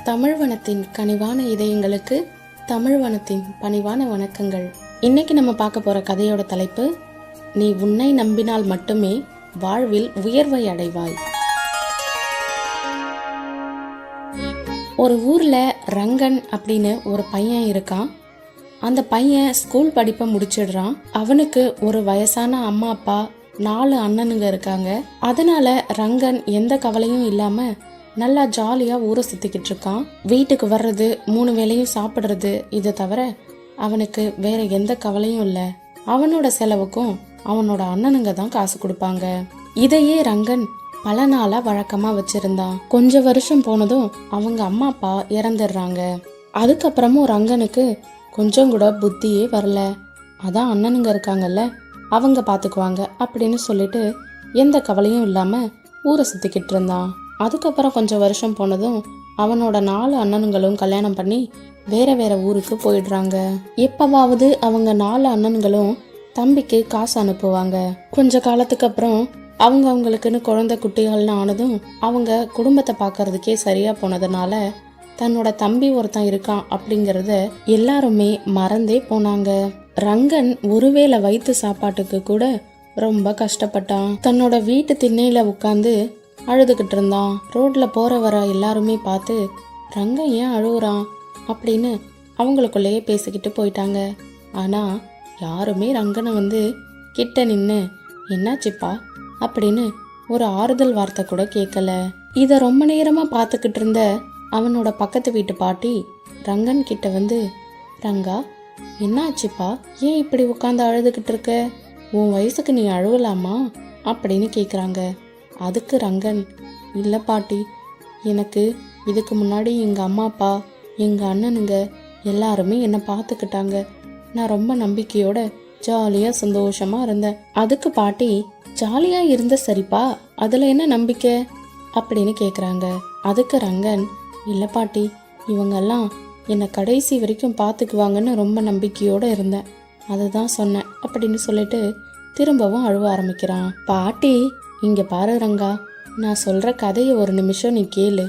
தமிழ்வனத்தின் கனிவான இதயங்களுக்கு தமிழ்வனத்தின் பணிவான வணக்கங்கள். இன்னைக்கு நம்ம பார்க்க போற கதையோட தலைப்பு, நீ உன்னை நம்பினால் மட்டுமே வாழ்வில் உயர்வை அடைவாய். ஒரு ஊர்ல ரங்கன் அப்படின்னு ஒரு பையன் இருக்கான். அந்த பையன் ஸ்கூல் படிப்பை முடிச்சிடுறான். அவனுக்கு ஒரு வயசான அம்மா அப்பா 4 அண்ணனுங்க இருக்காங்க. அதனால ரங்கன் எந்த கவலையும் இல்லாம நல்லா ஜாலியா ஊரை சுத்திக்கிட்டு இருக்கான். வீட்டுக்கு வர்றது, 3 வேளையும் சாப்பிடுறது, இதை தவிர அவனுக்கு வேற எந்த கவலையும் இல்லை. அவனோட செலவுக்கும் அவனோட அண்ணனுங்க தான் காசு கொடுப்பாங்க. இதையே ரங்கன் பல நாளா வழக்கமா வச்சிருந்தான். கொஞ்ச வருஷம் போனதும் அவங்க அம்மா அப்பா இறந்துடுறாங்க. அதுக்கப்புறமும் ரங்கனுக்கு கொஞ்சம் கூட புத்தியே வரல. அதான் அண்ணனுங்க இருக்காங்கல்ல, அவங்க பாத்துக்குவாங்க அப்படின்னு சொல்லிட்டு எந்த கவலையும் இல்லாம ஊரை சுத்திக்கிட்டு இருந்தான். அதுக்கப்புறம் கொஞ்சம் வருஷம் போனதும் அவனோட 4 அண்ணனுங்களும் கல்யாணம் பண்ணி வேற வேற ஊருக்கு போயிடுறாங்க. எப்பவாவது அவங்க 4 அண்ணனுங்களும் தம்பிக்கு காசு அனுப்புவாங்க. கொஞ்ச காலத்துக்கு அப்புறம் அவங்களுக்குன்னு குழந்தை குட்டிகள்னு ஆனதும் அவங்க குடும்பத்தை பார்க்கறதுக்கே சரியா போனதுனால தன்னோட தம்பி ஒருத்தன் இருக்கான் அப்படிங்கறத எல்லாருமே மறந்தே போனாங்க. ரங்கன் ஒருவேளை வயிற்று சாப்பாட்டுக்கு கூட ரொம்ப கஷ்டப்பட்டான். தன்னோட வீட்டு திண்ணையில உட்காந்து அழுதுகிட்டு இருந்தான். ரோட்ல போற வர எல்லாருமே பார்த்து ரங்கன் ஏன் அழுகுறான் அப்படின்னு அவங்களுக்குள்ளேயே பேசிக்கிட்டு போயிட்டாங்க. ஆனா யாருமே ரங்கனை வந்து கிட்ட நின்னு என்னாச்சுப்பா அப்படின்னு ஒரு ஆறுதல் வார்த்தை கூட கேட்கல. இத ரொம்ப நேரமா பார்த்துக்கிட்டு இருந்த அவனோட பக்கத்து வீட்டு பாட்டி ரங்கன் கிட்ட வந்து, ரங்கா என்னாச்சுப்பா, ஏன் இப்படி உட்காந்து அழுதுகிட்டு இருக்க, உன் வயசுக்கு நீ அழுவலாமா அப்படின்னு கேக்குறாங்க. அதுக்கு ரங்கன், இல்ல பாட்டி, எனக்கு இதுக்கு முன்னாடி எங்க அம்மா அப்பா எங்க அண்ணனுங்க எல்லாருமே என்னை பார்த்துக்கிட்டாங்க. நான் ரொம்ப நம்பிக்கையோட ஜாலியா சந்தோஷமா இருந்தேன். அதுக்கு பாட்டி, ஜாலியா இருந்த சரிப்பா, அதுல என்ன நம்பிக்கை அப்படின்னு கேக்குறாங்க. அதுக்கு ரங்கன், இல்ல பாட்டி, இவங்கெல்லாம் என்னை கடைசி வரைக்கும் பார்த்துக்குவாங்கன்னு ரொம்ப நம்பிக்கையோட இருந்தேன், அதுதான் சொன்னேன் அப்படின்னு சொல்லிட்டு திரும்பவும் அழுவ ஆரம்பிக்கிறான். பாட்டி, இங்க பாரு ரங்கா, நான் சொல்ற கதையை ஒரு நிமிஷம் நீ கேளு,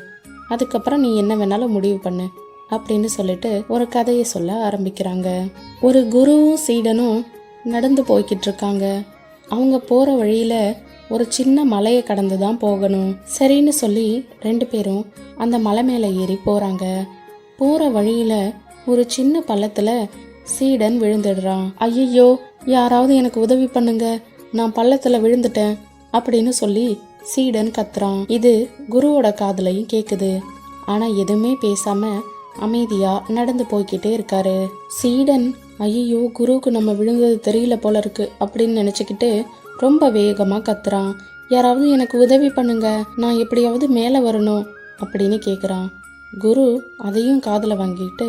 அதுக்கப்புறம் நீ என்ன வேணாலும் முடிவு பண்ணு அப்படின்னு சொல்லிட்டு ஒரு கதையை சொல்ல ஆரம்பிக்கிறாங்க. ஒரு குருவும் சீடனும் நடந்து போய்கிட்டு இருக்காங்க. அவங்க போற வழியில ஒரு சின்ன மலையை கடந்து தான் போகணும். சரின்னு சொல்லி 2 பேரும் அந்த மலை மேல ஏறி போறாங்க. போற வழியில ஒரு சின்ன பள்ளத்துல சீடன் விழுந்துடுறான். ஐயோ, யாராவது எனக்கு உதவி பண்ணுங்க, நான் பள்ளத்துல விழுந்துட்டேன் அப்படின்னு சொல்லி சீடன் கத்துறான். இது குருவோட காதுலையும் கேக்குது. ஆனா எதுவுமே பேசாம அமைதியா நடந்து போய்கிட்டே இருக்காரு. சீடன், ஐயோ, குருவுக்கு நம்ம விழுந்தது தெரியல போல இருக்கு அப்படின்னு நினைச்சுக்கிட்டு ரொம்ப வேகமா கத்துறான். யாராவது எனக்கு உதவி பண்ணுங்க, நான் எப்படியாவது மேல வரணும் அப்படின்னு கேக்குறான். குரு அதையும் காதுல வாங்கிட்டு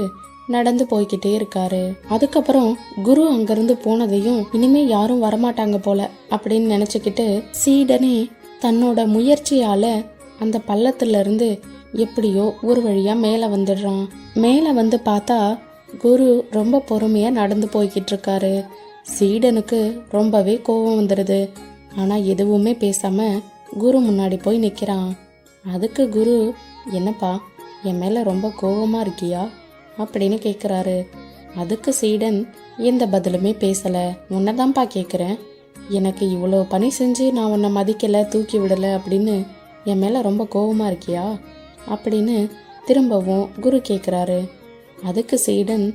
நடந்து போய்கிட்டே இருக்காரு. அதுக்கப்புறம் குரு அங்கிருந்து போனதையும் இனிமே யாரும் வரமாட்டாங்க போல அப்படின்னு நினைச்சுக்கிட்டு சீடனே தன்னோட முயற்சியால அந்த பள்ளத்துல இருந்து எப்படியோ ஒரு வழியா மேல வந்துடுறான். மேல வந்து பார்த்தா குரு ரொம்ப பொறுமையா நடந்து போய்கிட்டு இருக்காரு. சீடனுக்கு ரொம்பவே கோபம் வந்துடுது. ஆனா எதுவுமே பேசாம குரு முன்னாடி போய் நிக்கிறான். அதுக்கு குரு, என்னப்பா, என் மேல ரொம்ப கோபமா இருக்கியா அப்படின்னு கேக்குறாரு. அதுக்கு சீடன் எந்த பதிலுமே பேசல. உன்னதான்ப்பா கேக்குறேன், எனக்கு இவ்வளோ பணி செஞ்சு நான் உன்னை மதிக்கல, தூக்கி விடல அப்படின்னு என் மேல ரொம்ப கோபமா இருக்கியா அப்படின்னு திரும்பவும் குரு கேக்குறாரு. அதுக்கு சீடன்,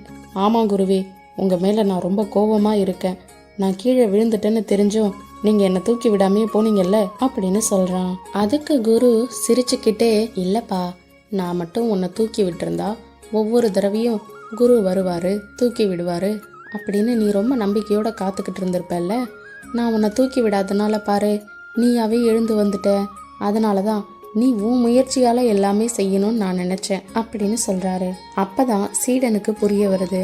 ஆமா குருவே, உங்க மேல நான் ரொம்ப கோபமா இருக்கேன், நான் கீழே விழுந்துட்டேன்னு தெரிஞ்சும் நீங்க என்ன தூக்கி விடாமே போனீங்கல்ல அப்படின்னு சொல்றான். அதுக்கு குரு சிரிச்சுக்கிட்டே, இல்லப்பா, நான் மட்டும் உன்னை தூக்கி விட்டுருந்தா ஒவ்வொரு தடவையும் குரு வருவாரு, தூக்கி விடுவாரு அப்படின்னு நீ ரொம்ப நம்பிக்கையோட காத்துக்கிட்டு இருந்திருப்பல்ல, நான் உன்னை தூக்கி விடாதனால பாரு நீயாவே எழுந்து வந்துட்ட, அதனாலதான் நீ உன் முயற்சியால எல்லாமே செய்யணும்னு நான் நினைச்சேன் அப்படின்னு சொல்றாரு. அப்பதான் சீடனுக்கு புரிய வருது,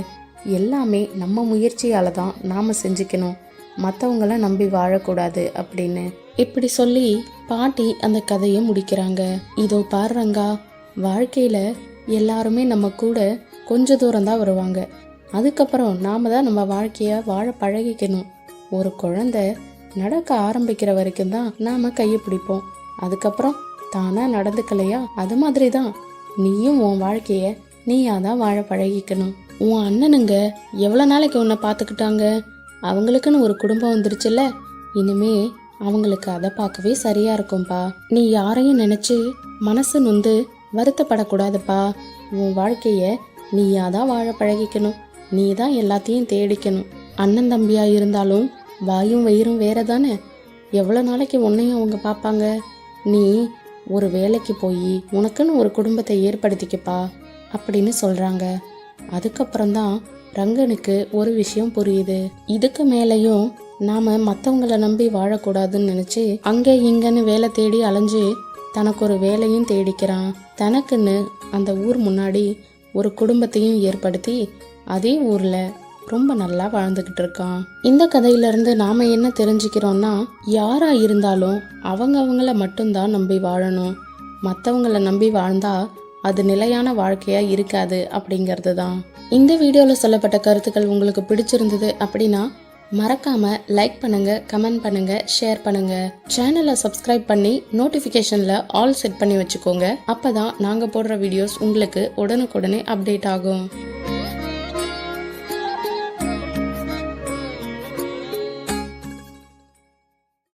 எல்லாமே நம்ம முயற்சியால தான் நாம செஞ்சுக்கணும், மற்றவங்கள நம்பி வாழக்கூடாது அப்படின்னு. இப்படி சொல்லி பாட்டி அந்த கதையை முடிக்கிறாங்க. இதோ பாருங்க, வாழ்க்கையில எல்லாருமே நம்ம கூட கொஞ்ச தூரம் தான் வருவாங்க, அதுக்கப்புறம் நாம தான் நம்ம வாழ்க்கைய வாழ பழகிக்கணும். ஒரு குழந்தை நடக்க ஆரம்பிக்கிற வரைக்கும் தான் நாம கையை பிடிப்போம், அதுக்கப்புறம் தானா நடந்துக்கலையா, அது மாதிரி தான் நீயும் உன் வாழ்க்கைய நீயா தான் வாழ பழகிக்கணும். உன் அண்ணனுங்க எவ்வளோ நாளைக்கு உன்னை பார்த்துக்கிட்டாங்க, அவங்களுக்குன்னு ஒரு குடும்பம் வந்துருச்சுல்ல, இனிமே அவங்களுக்கு அதை பார்க்கவே சரியா இருக்கும்பா. நீ யாரையும் நினைச்சு மனசு நொந்து வருத்தப்படக்கூடாதுப்பா. உன் வாழ்க்கைய நீயா தான் வாழ பழகிக்கணும். நீ தான் எல்லாத்தையும் தேடிக்கணும். அண்ணன் தம்பியா இருந்தாலும் வாயும் வயிறும் வேற தானே. எவ்வளோ நாளைக்கு உன்னையும் அவங்க பார்ப்பாங்க. நீ ஒரு வேலைக்கு போய் உனக்குன்னு ஒரு குடும்பத்தை ஏற்படுத்திக்கப்பா அப்படின்னு சொல்றாங்க. அதுக்கப்புறம்தான் ரங்கனுக்கு ஒரு விஷயம் புரியுது. இதுக்கு மேலையும் நாம மற்றவங்களை நம்பி வாழக்கூடாதுன்னு நினைச்சு அங்கே இங்கன்னு வேலை தேடி அலைஞ்சு தனக்கு ஒரு வேலையும் தேடிக்கிறான். தனக்குன்னு அந்த ஊர் முன்னாடி ஒரு குடும்பத்தையும் ஏற்படுத்தி அதே ஊர்ல ரொம்ப நல்லா வாழ்ந்துகிட்டு இருக்கான். இந்த கதையிலிருந்து நாம என்ன தெரிஞ்சுக்கிறோம்னா, யாரா இருந்தாலும் அவங்கள மட்டும்தான் நம்பி வாழணும். மற்றவங்கள நம்பி வாழ்ந்தா அது நிலையான வாழ்க்கையா இருக்காது அப்படிங்கிறது தான். இந்த வீடியோவில் சொல்லப்பட்ட கருத்துக்கள் உங்களுக்கு பிடிச்சிருந்தது அப்படின்னா மறக்காம லைக் பண்ணுங்க, கமெண்ட் பண்ணுங்க, ஷேர் பண்ணுங்க. சேனலை சப்ஸ்கிரைப் பண்ணி நோட்டிஃபிகேஷன்ல ஆல் செட் பண்ணி வச்சுக்கோங்க. அப்பதான் நாங்க போடுற வீடியோஸ் உங்களுக்கு உடனுக்குடனே அப்டேட் ஆகும்.